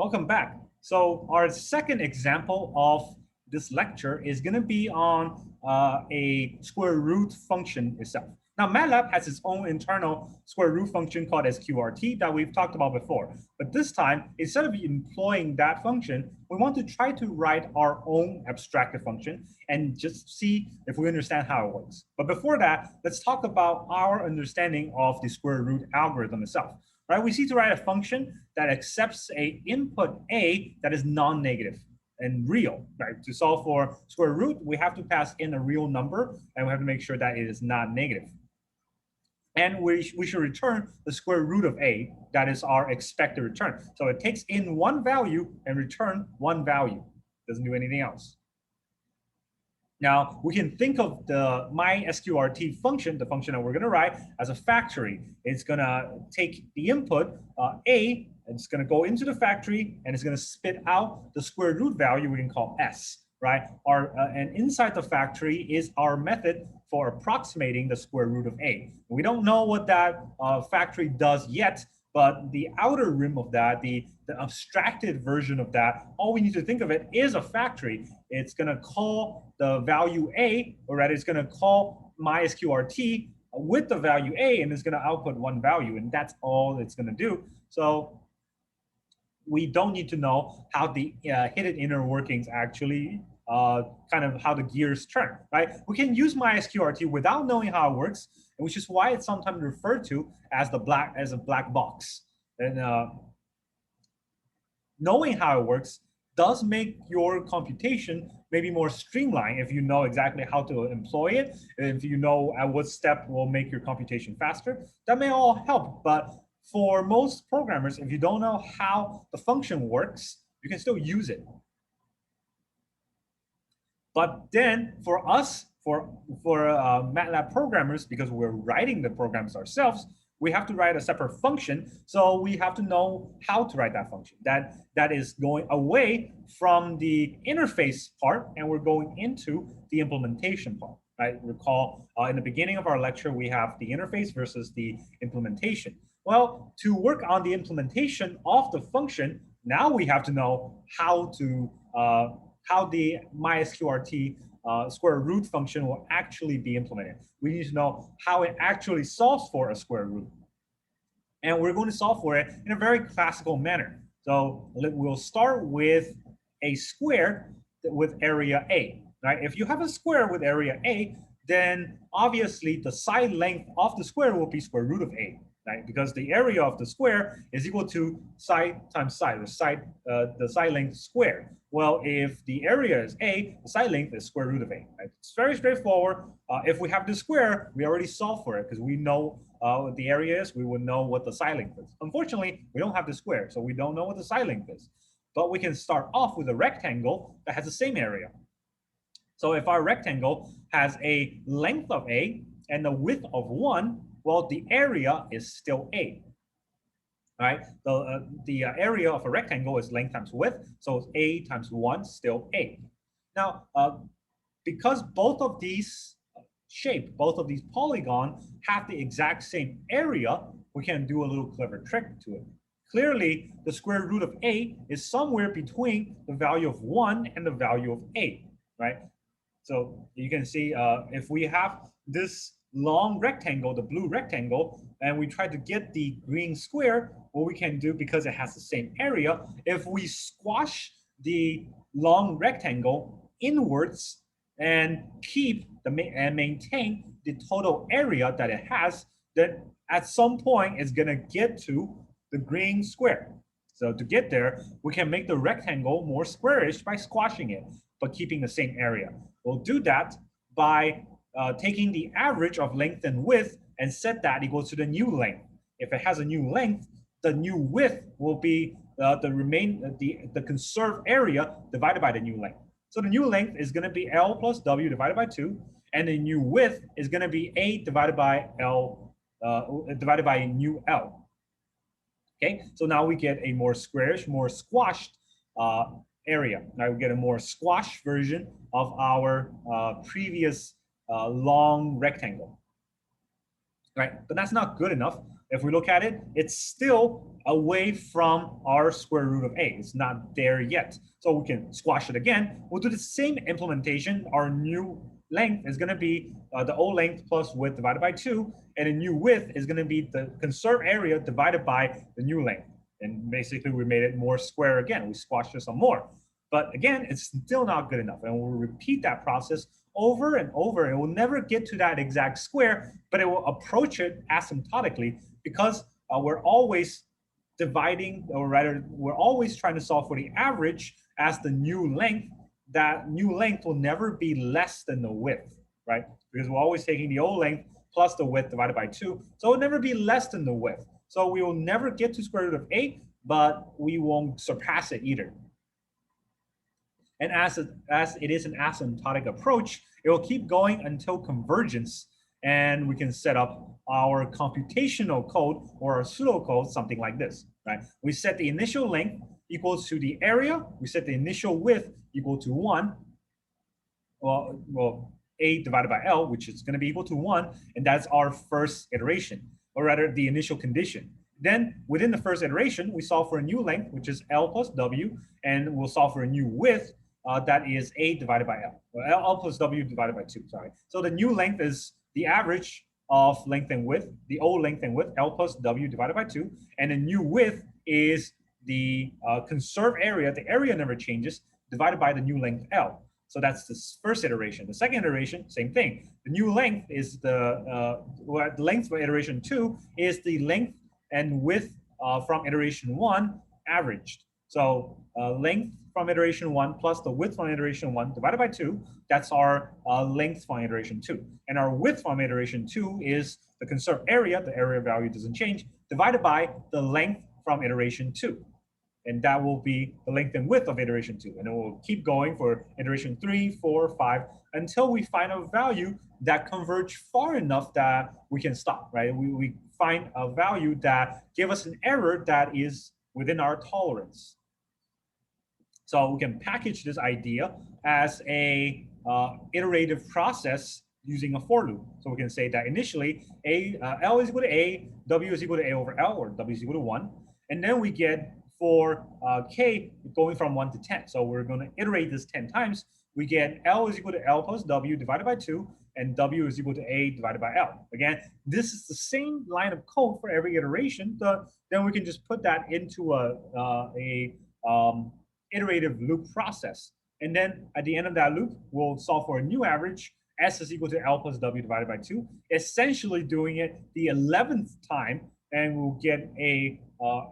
Welcome back. So our second example of this lecture is going to be on a square root function itself. Now, MATLAB has its own internal square root function called sqrt that we've talked about before. But this time, instead of employing that function, we want to try to write our own abstracted function and just see if we understand how it works. But before that, let's talk about our understanding of the square root algorithm itself. Right? We see to write a function that accepts a input a that is non-negative and real. Right? To solve for square root, we have to pass in a real number, and we have to make sure that it is not negative. And we should return the square root of a, that is our expected return. So it takes in one value and return one value. Doesn't do anything else. Now, we can think of the mysqrt function, the function that we're going to write, as a factory. It's going to take the input, a, and it's going to go into the factory, and it's going to spit out the square root value we can call s, right? And inside the factory is our method for approximating the square root of a. We don't know what that factory does yet, but the outer rim of that, the abstracted version of that, all we need to think of it is a factory. It's going to call the value a, or rather it's going to call mysqrt with the value a, and it's going to output one value, and that's all it's going to do. So we don't need to know how the hidden inner workings actually kind of how the gears turn, right? We can use mysqrt without knowing how it works, which is why it's sometimes referred to as a black box. And knowing how it works does make your computation maybe more streamlined if you know exactly how to employ it. If you know at what step will make your computation faster, that may all help. But for most programmers, if you don't know how the function works, you can still use it. But then for us, for MATLAB programmers, because we're writing the programs ourselves, we have to write a separate function. So we have to know how to write that function. That is going away from the interface part, and we're going into the implementation part. Right? Recall in the beginning of our lecture, we have the interface versus the implementation. Well, to work on the implementation of the function, now we have to know how the mysqrt square root function will actually be implemented. We need to know how it actually solves for a square root. And we're going to solve for it in a very classical manner. So we'll start with a square with area A. Right? If you have a square with area A, then obviously the side length of the square will be square root of A. Right? Because the area of the square is equal to side times side, the side length squared. Well, if the area is A, the side length is square root of A. Right? It's very straightforward. If we have the square, we already solved for it because we know what the area is. We would know what the side length is. Unfortunately, we don't have the square, so we don't know what the side length is. But we can start off with a rectangle that has the same area. So if our rectangle has a length of A and a width of 1, well, the area is still A. All right, the area of a rectangle is length times width, so A times 1 still A. Now, because both of these both of these polygons have the exact same area, we can do a little clever trick to it. Clearly, the square root of A is somewhere between the value of 1 and the value of A, right? So you can see if we have this long rectangle, the blue rectangle, and we try to get the green square, what we can do, because it has the same area, if we squash the long rectangle inwards and maintain the total area that it has, then at some point it's going to get to the green square. So to get there, we can make the rectangle more squarish by squashing it, but keeping the same area. We'll do that by taking the average of length and width and set that equal to the new length. If it has a new length, the new width will be the conserved area divided by the new length. So the new length is going to be L plus W divided by 2, and the new width is going to be A divided by L divided by new L. Okay, so now we get a more squarish, more squashed area. Now we get a more squashed version of our previous long rectangle. Right, but that's not good enough. if we look at it, it's still away from our square root of a. It's not there yet. So we can squash it again. We'll do the same implementation. Our new length is going to be the old length plus width divided by 2. And the new width is going to be the conserved area divided by the new length. And basically, we made it more square again. We squashed it some more. But again, it's still not good enough. And we'll repeat that process over and over. It will never get to that exact square, but it will approach it asymptotically because we're always dividing, or rather, we're always trying to solve for the average as the new length. That new length will never be less than the width, right? Because we're always taking the old length plus the width divided by 2. So it will never be less than the width. So we will never get to square root of 8, but we won't surpass it either. And as it is an asymptotic approach, it will keep going until convergence, and we can set up our computational code or our pseudocode, something like this, right? We set the initial length equals to the area. We set the initial width equal to 1. Well, A divided by L, which is going to be equal to 1, and that's our first iteration, or rather the initial condition. Then within the first iteration, we solve for a new length, which is L plus W, and we'll solve for a new width, that is A divided by L, or L plus W divided by 2, sorry. So the new length is the average of length and width, the old length and width, L plus W divided by 2, and the new width is the conserved area, the area never changes, divided by the new length L. So that's the first iteration. The second iteration, same thing. The new length is the length for iteration 2 is the length and width from iteration 1 averaged. So length from iteration 1 plus the width from iteration 1 divided by 2, that's our length from iteration 2. And our width from iteration 2 is the conserved area, the area value doesn't change, divided by the length from iteration 2. And that will be the length and width of iteration 2. And it will keep going for iteration 3, 4, 5, until we find a value that converge far enough that we can stop, right? We find a value that give us an error that is within our tolerance. So we can package this idea as a iterative process using a for loop. So we can say that initially L is equal to A, W is equal to A over L, or W is equal to 1. And then we get for K going from 1 to 10. So we're going to iterate this 10 times. We get L is equal to L plus W divided by 2, and W is equal to A divided by L. Again, this is the same line of code for every iteration. Then we can just put that into a iterative loop process. And then at the end of that loop, we'll solve for a new average. S is equal to L plus W divided by 2, essentially doing it the 11th time, and we'll get a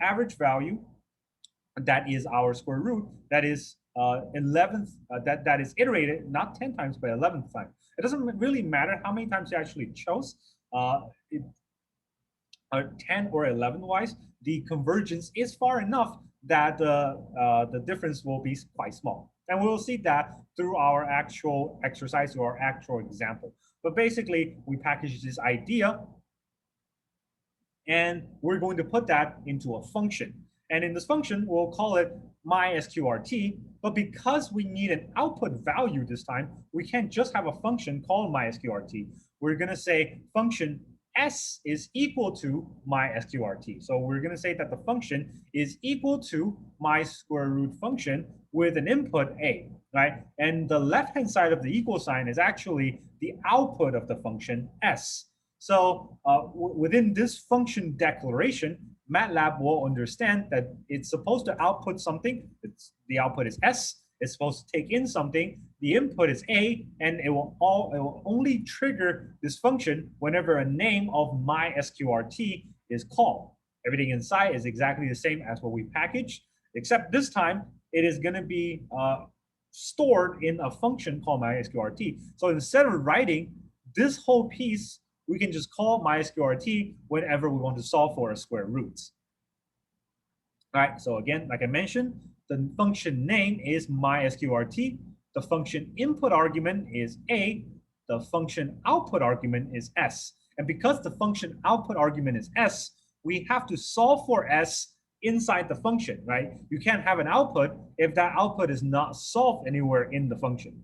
average value that is our square root, that is 11th, that is iterated, not 10 times, but 11th time. It doesn't really matter how many times you actually chose, 10 or 11 wise, the convergence is far enough that the difference will be quite small. And we'll see that through our actual exercise or our actual example. But basically, we package this idea, and we're going to put that into a function. And in this function, we'll call it mysqrt. But because we need an output value this time, we can't just have a function called mysqrt. We're going to say function s is equal to mysqrt. So we're going to say that the function is equal to my square root function with an input a, right? And the left-hand side of the equal sign is actually the output of the function s. So within this function declaration, MATLAB will understand that it's supposed to output something. The output is s. It's supposed to take in something. The input is a, and it will only trigger this function whenever a name of mysqrt is called. Everything inside is exactly the same as what we packaged, except this time it is going to be stored in a function called mysqrt. So instead of writing this whole piece, we can just call mysqrt whenever we want to solve for a square root. All right, so again, like I mentioned, the function name is mysqrt. The function input argument is a. The function output argument is s. And because the function output argument is s, we have to solve for s inside the function, right? You can't have an output if that output is not solved anywhere in the function.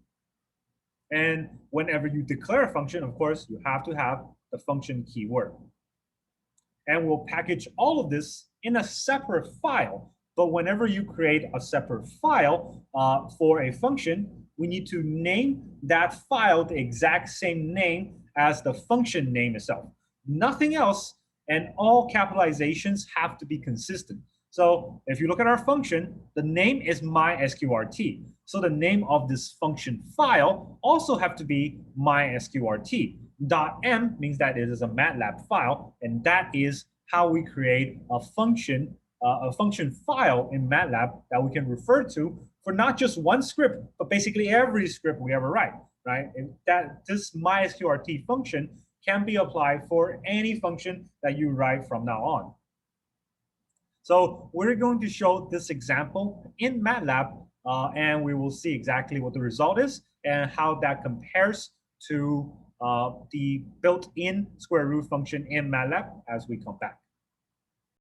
And whenever you declare a function, of course, you have to have the function keyword. and we'll package all of this in a separate file. But whenever you create a separate file for a function, we need to name that file the exact same name as the function name itself. Nothing else, and all capitalizations have to be consistent. So if you look at our function, the name is mysqrt. So the name of this function file also have to be mysqrt. .m means that it is a MATLAB file, and that is how we create a function file in MATLAB that we can refer to for not just one script, but basically every script we ever write, right? And that this mysqrt function can be applied for any function that you write from now on. So we're going to show this example in MATLAB, and we will see exactly what the result is and how that compares to the built-in square root function in MATLAB as we come back.